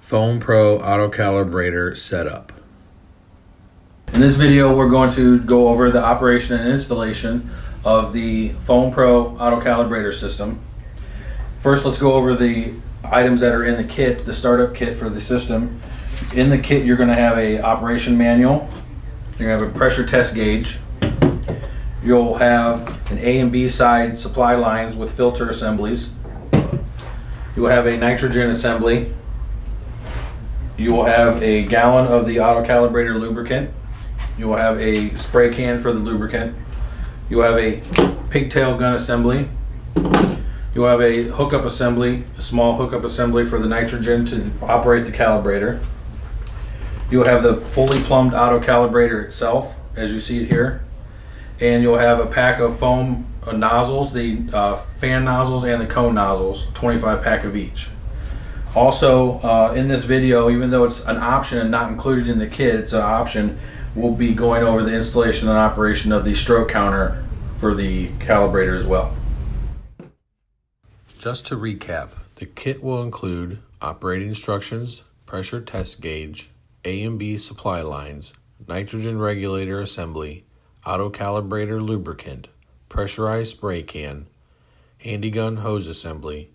FoamPro auto calibrator setup. In this video, we're going to go over the operation and installation of the FoamPro auto calibrator system. First, let's go over the items that are in the kit, the startup kit for the system. In the kit, you're going to have a operation manual. You're going to have a pressure test gauge. You'll have an A and B side supply lines with filter assemblies. You will have a nitrogen assembly. You will have a gallon of the auto calibrator lubricant. You will have a spray can for the lubricant. You will have a pigtail gun assembly. You will have a hookup assembly, a small hookup assembly for the nitrogen to operate the calibrator. You will have the fully plumbed auto calibrator itself, as you see it here. And you'll have a pack of foam nozzles, the fan nozzles and the cone nozzles, 25 pack of each. Also, in this video, even though it's an option and not included in the kit, it's an option, we'll be going over the installation and operation of the stroke counter for the calibrator as well. Just to recap, the kit will include operating instructions, pressure test gauge, A and B supply lines, nitrogen regulator assembly, auto calibrator lubricant, pressurized spray can, handy gun hose assembly,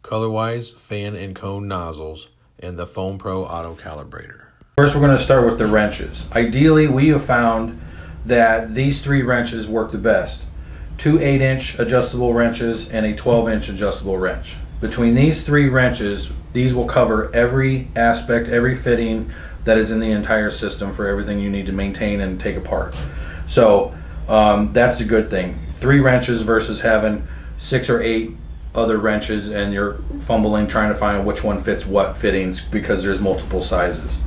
color-wise fan and cone nozzles, and the FoamPro auto calibrator. First, we're going to start with the wrenches. Ideally, we have found that these three wrenches work the best. Two 8-inch adjustable wrenches and a 12-inch adjustable wrench. Between these three wrenches, these will cover every aspect, every fitting that is in the entire system for everything you need to maintain and take apart. So that's a good thing. 3 wrenches versus having 6 or 8 other wrenches and you're fumbling trying to find which one fits what fittings because there's multiple sizes.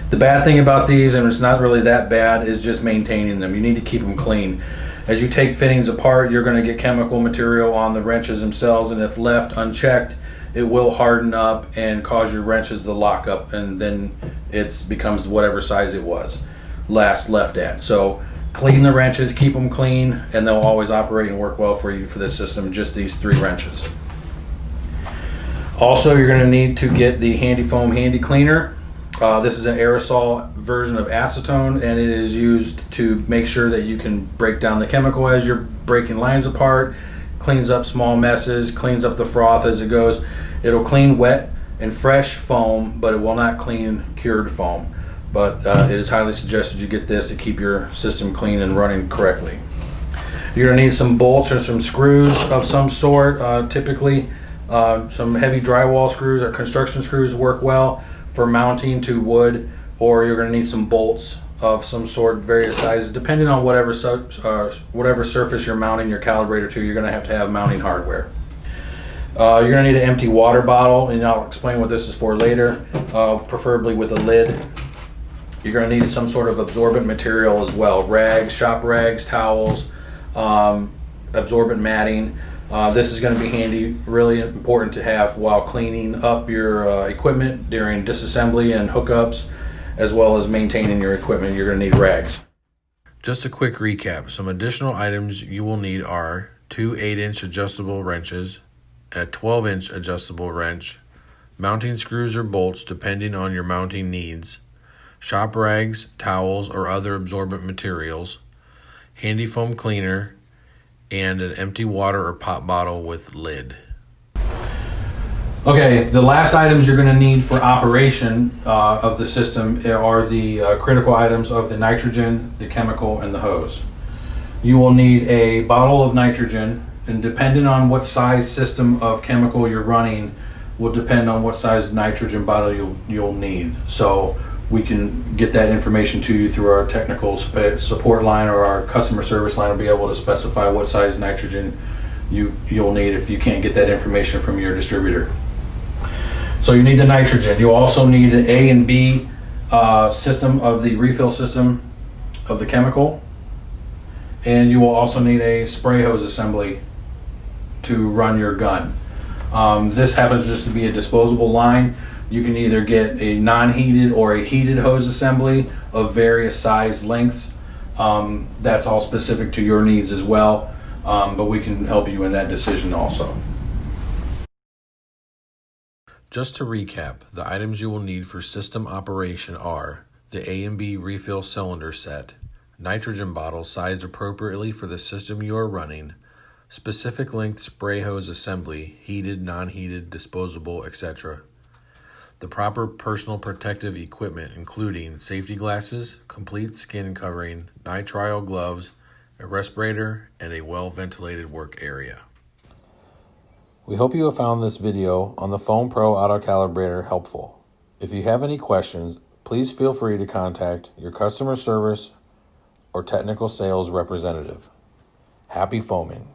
The bad thing about these, and it's not really that bad, is just maintaining them. You need to keep them clean. As you take fittings apart, you're going to get chemical material on the wrenches themselves, and if left unchecked, it will harden up and cause your wrenches to lock up, and then it becomes whatever size it was last left at. So clean the wrenches, keep them clean, and they'll always operate and work well for you for this system, just these 3 wrenches. Also, you're going to need to get the Handy Foam Handy Cleaner. This is an aerosol version of acetone, and it is used to make sure that you can break down the chemical as you're breaking lines apart, cleans up small messes, cleans up the froth as it goes. It'll clean wet and fresh foam, but it will not clean cured foam. But it is highly suggested you get this to keep your system clean and running correctly. You're going to need some bolts or some screws of some sort. Typically, some heavy drywall screws or construction screws work well for mounting to wood, or you're going to need some bolts of some sort, various sizes, depending on whatever surface you're mounting your calibrator to. You're going to have mounting hardware. You're going to need an empty water bottle, and I'll explain what this is for later, preferably with a lid. You're going to need some sort of absorbent material as well, rags, shop rags, towels, absorbent matting. This is going to be handy, really important to have while cleaning up your equipment during disassembly and hookups, as well as maintaining your equipment. You're going to need rags. Just a quick recap. Some additional items you will need are 2 8-inch adjustable wrenches, a 12-inch adjustable wrench, mounting screws or bolts depending on your mounting needs, shop rags, towels, or other absorbent materials, handy foam cleaner, and an empty water or pop bottle with lid. Okay, the last items you're going to need for operation of the system are the critical items of the nitrogen, the chemical, and the hose. You will need a bottle of nitrogen, and depending on what size system of chemical you're running will depend on what size nitrogen bottle you'll need. So we can get that information to you through our technical support line, or our customer service line will be able to specify what size nitrogen you'll need if you can't get that information from your distributor. So you need the nitrogen. You also need an A and B system of the refill system of the chemical, and you will also need a spray hose assembly to run your gun. This happens just to be a disposable line. You can either get a non-heated or a heated hose assembly of various size lengths. That's all specific to your needs as well, but we can help you in that decision also. Just to recap, the items you will need for system operation are the A and B refill cylinder set, nitrogen bottle sized appropriately for the system you are running, specific length spray hose assembly, heated, non-heated, disposable, etc. The proper personal protective equipment including safety glasses, complete skin covering, nitrile gloves, a respirator, and a well-ventilated work area. We hope you have found this video on the FoamPro Auto Calibrator helpful. If you have any questions, please feel free to contact your customer service or technical sales representative. Happy foaming!